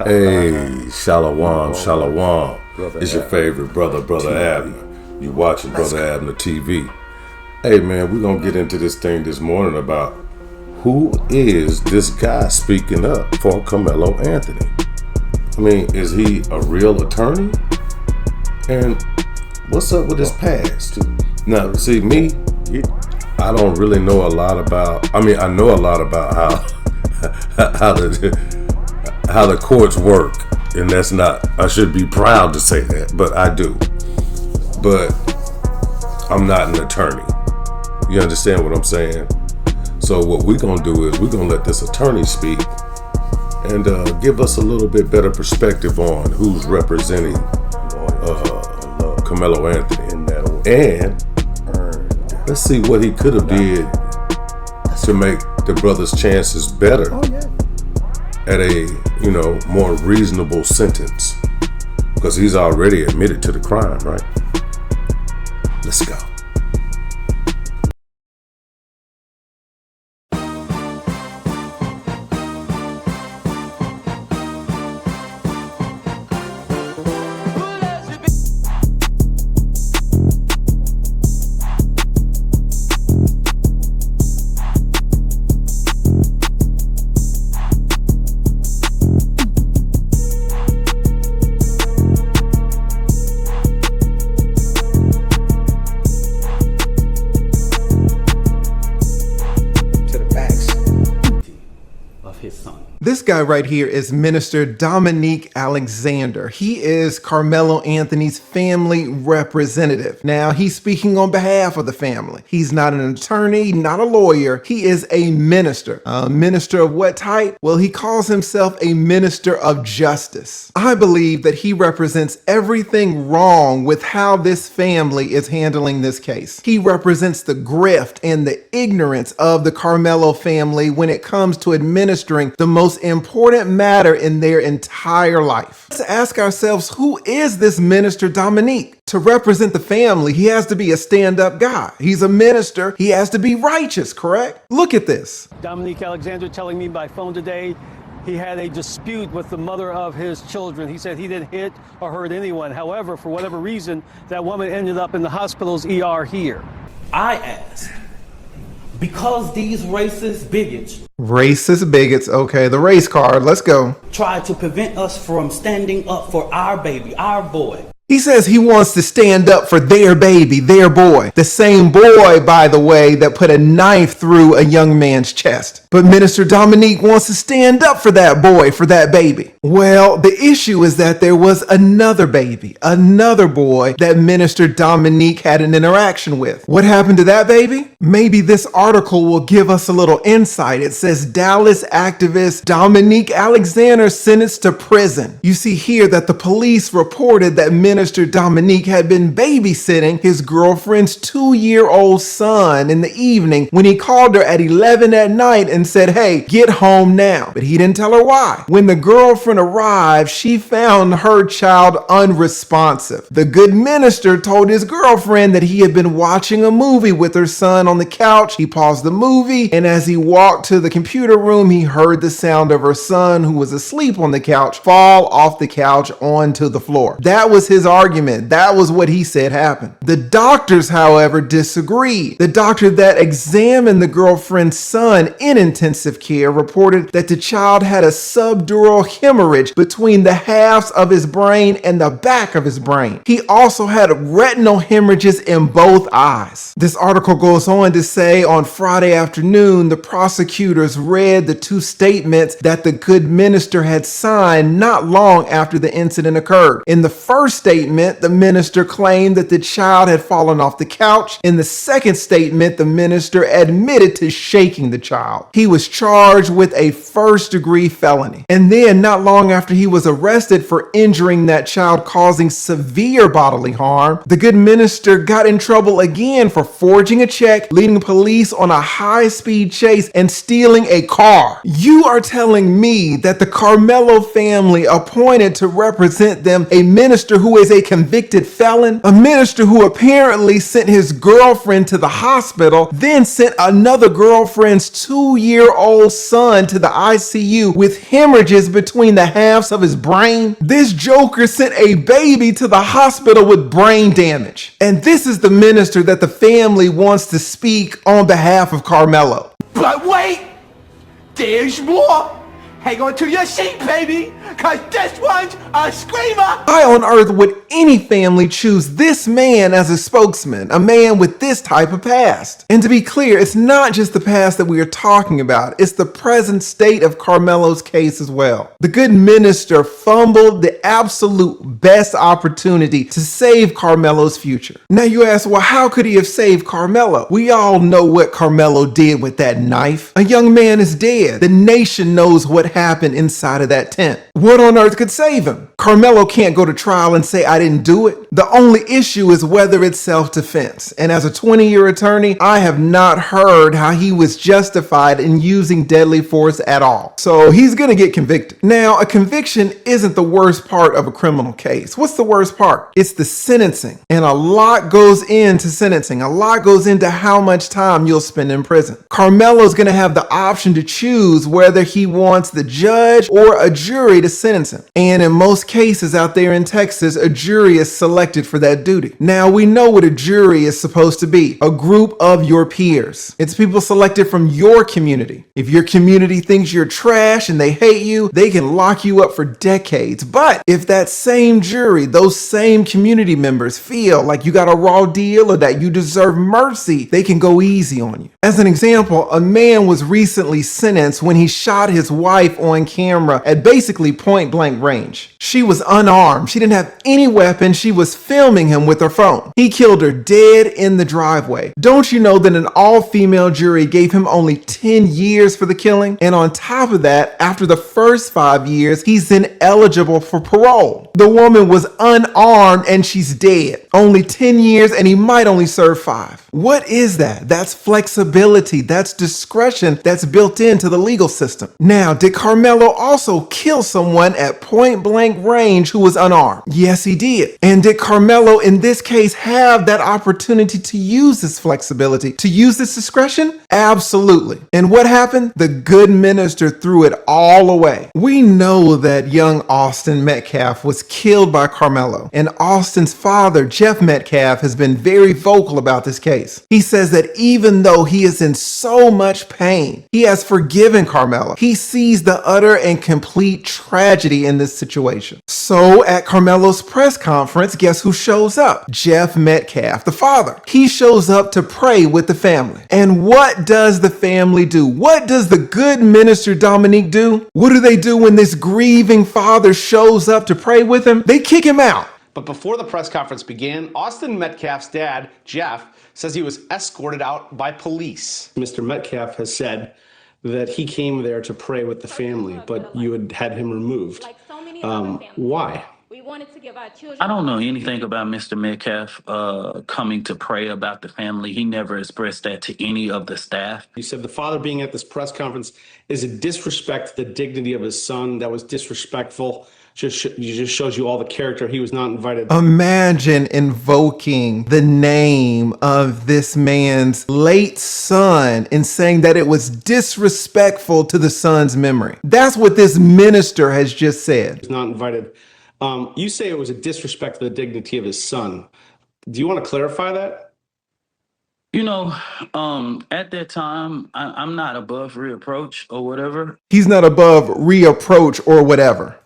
Hey, Shalom, Shalom. It's your favorite brother, Brother Abner. You watching Brother Abner TV. Hey man, we're gonna get into this thing this morning about who is this guy speaking up for Karmelo Anthony. I mean, is he a real attorney? And what's up with his past? Now, see me, I don't really know a lot about. I mean, I know a lot about how the courts work, and that's not. I should be proud to say that, but I do. But I'm not an attorney. You understand what I'm saying? So what we're gonna do is we're gonna let this attorney speak and give us a little bit better perspective on who's representing Karmelo Anthony, and let's see what he could have did to make the brother's chances better at a more reasonable sentence, because he's already admitted to the crime, right? Let's go. This guy right here is Minister Dominique Alexander. He is Karmelo Anthony's family representative. Now, he's speaking on behalf of the family. He's not an attorney, not a lawyer. He is a minister. A minister of what type? Well, he calls himself a minister of justice. I believe that he represents everything wrong with how this family is handling this case. He represents the grift and the ignorance of the Karmelo family when it comes to administering the most important matter in their entire life. Let's ask ourselves, who is this Minister Dominique? To represent the family, he has to be a stand-up guy. He's a minister. He has to be righteous, correct? Look at this. Dominique Alexander telling me by phone today he had a dispute with the mother of his children. He said he didn't hit or hurt anyone. However, for whatever reason, that woman ended up in the hospital's ER here. I asked, because these racist bigots, okay, the race card, let's go. try to prevent us from standing up for our baby, our boy. He says he wants to stand up for their baby, their boy. The same boy, by the way, that put a knife through a young man's chest. But Minister Dominique wants to stand up for that boy, for that baby. Well, the issue is that there was another baby, another boy that Minister Dominique had an interaction with. What happened to that baby? Maybe this article will give us a little insight. It says Dallas activist Dominique Alexander sentenced to prison. You see here that the police reported that Minister Dominique had been babysitting his girlfriend's 2-year-old son in the evening when he called her at 11 at night and said, "Hey, get home now." But he didn't tell her why. When the girlfriend arrived, she found her child unresponsive. The good minister told his girlfriend that he had been watching a movie with her son on the couch. He paused the movie, and as he walked to the computer room, he heard the sound of her son, who was asleep on the couch, fall off the couch onto the floor. That was his argument. That was what he said happened. The doctors, however, disagreed. The doctor that examined the girlfriend's son in intensive care reported that the child had a subdural hemorrhage between the halves of his brain and the back of his brain. He also had retinal hemorrhages in both eyes. This article goes on to say on Friday afternoon, the prosecutors read the 2 statements that the good minister had signed not long after the incident occurred. In the first statement, the minister claimed that the child had fallen off the couch. In the second statement, the minister admitted to shaking the child. He was charged with a first-degree felony. And then, not long after he was arrested for injuring that child, causing severe bodily harm, the good minister got in trouble again for forging a check leading police on a high-speed chase and stealing a car. You are telling me that the Karmelo family appointed to represent them a minister who is a convicted felon, a minister who apparently sent his girlfriend to the hospital, then sent another girlfriend's 2-year-old son to the ICU with hemorrhages between the halves of his brain. This joker sent a baby to the hospital with brain damage. And this is the minister that the family wants to speak on behalf of Karmelo. But wait, there's more. Hang on to your seat, baby, because this one's a screamer. Why on earth would any family choose this man as a spokesman, a man with this type of past? And to be clear, it's not just the past that we are talking about, it's the present state of Karmelo's case as well. The good minister fumbled the absolute best opportunity to save Karmelo's future. Now you ask, well, how could he have saved Karmelo? We all know what Karmelo did with that knife. A young man is dead. The nation knows what happened inside of that tent. What on earth could save him? Karmelo can't go to trial and say, I didn't do it. The only issue is whether it's self-defense. And as a 20-year attorney, I have not heard how he was justified in using deadly force at all. So he's going to get convicted. Now, a conviction isn't the worst part of a criminal case. What's the worst part? It's the sentencing. And a lot goes into sentencing. A lot goes into how much time you'll spend in prison. Karmelo's going to have the option to choose whether he wants the judge or a jury to sentence him. And in most cases out there in Texas, a jury is selected for that duty. Now, we know what a jury is supposed to be, a group of your peers. It's people selected from your community. If your community thinks you're trash and they hate you, they can lock you up for decades. But if that same jury, those same community members feel like you got a raw deal or that you deserve mercy, they can go easy on you. As an example, a man was recently sentenced when he shot his wife on camera at basically point blank range. She was unarmed. She didn't have any weapon. She was filming him with her phone. He killed her dead in the driveway. Don't you know that an all-female jury gave him only 10 years for the killing? And on top of that, after the first 5 years, he's then eligible for parole. The woman was unarmed and she's dead. Only 10 years and he might only serve 5. What is that? That's flexibility. That's discretion that's built into the legal system. Now, did Karmelo also kill someone at point blank range who was unarmed? Yes, he did. And did Karmelo in this case have that opportunity to use this flexibility, to use this discretion? Absolutely. And what happened? The good minister threw it all away. We know that young Austin Metcalf was killed by Karmelo, and Austin's father, Jeff Metcalf, has been very vocal about this case. He says that even though he is in so much pain, he has forgiven Karmelo. He sees the utter and complete tragedy in this situation. So at Karmelo's press conference, guess who shows up? Jeff Metcalf, the father. He shows up to pray with the family. And what does the family do? What does the good minister Dominique do? What do they do when this grieving father shows up to pray with him? They kick him out. But before the press conference began, Austin Metcalf's dad, Jeff, says he was escorted out by police. Mr. Metcalf has said that he came there to pray with the family, but you had him removed. Why? We wanted to give our children. I don't know anything about Mr. Metcalf coming to pray about the family. He never expressed that to any of the staff. You said the father being at this press conference is a disrespect to the dignity of his son. That was disrespectful. Just shows you all the character. He was not invited. Imagine invoking the name of this man's late son and saying that it was disrespectful to the son's memory. That's what this minister has just said. He was not invited. You say it was a disrespect to the dignity of his son. Do you want to clarify that? You know, at that time, I'm not above reapproach or whatever. He's not above reapproach or whatever.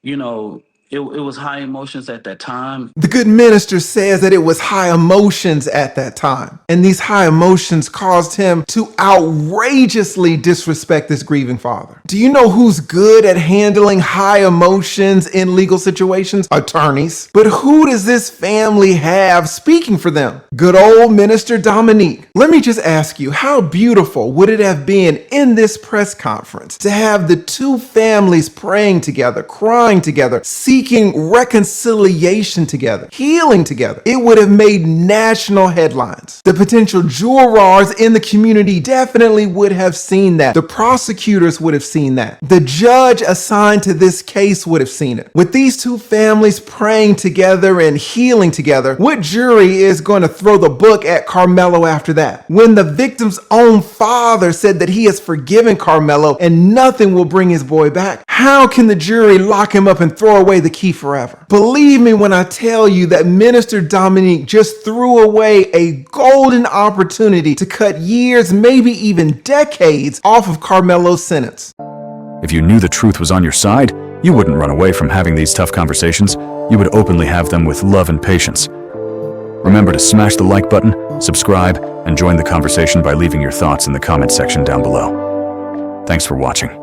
You know, it was high emotions at that time. The good minister says that it was high emotions at that time. And these high emotions caused him to outrageously disrespect this grieving father. Do you know who's good at handling high emotions in legal situations? Attorneys. But who does this family have speaking for them? Good old Minister Dominique. Let me just ask you, how beautiful would it have been in this press conference to have the two families praying together, crying together, seeking reconciliation together, healing together? It would have made national headlines. The potential jurors in the community definitely would have seen that. The prosecutors would have seen that. The judge assigned to this case would have seen it. With these two families praying together and healing together, what jury is going to throw the book at Karmelo after that? When the victim's own father said that he has forgiven Karmelo and nothing will bring his boy back, how can the jury lock him up and throw away the key forever? Believe me when I tell you that Minister Dominique just threw away a golden opportunity to cut years, maybe even decades off of Karmelo's sentence. If you knew the truth was on your side, you wouldn't run away from having these tough conversations. You would openly have them with love and patience. Remember to smash the like button, subscribe, and join the conversation by leaving your thoughts in the comment section down below. Thanks for watching.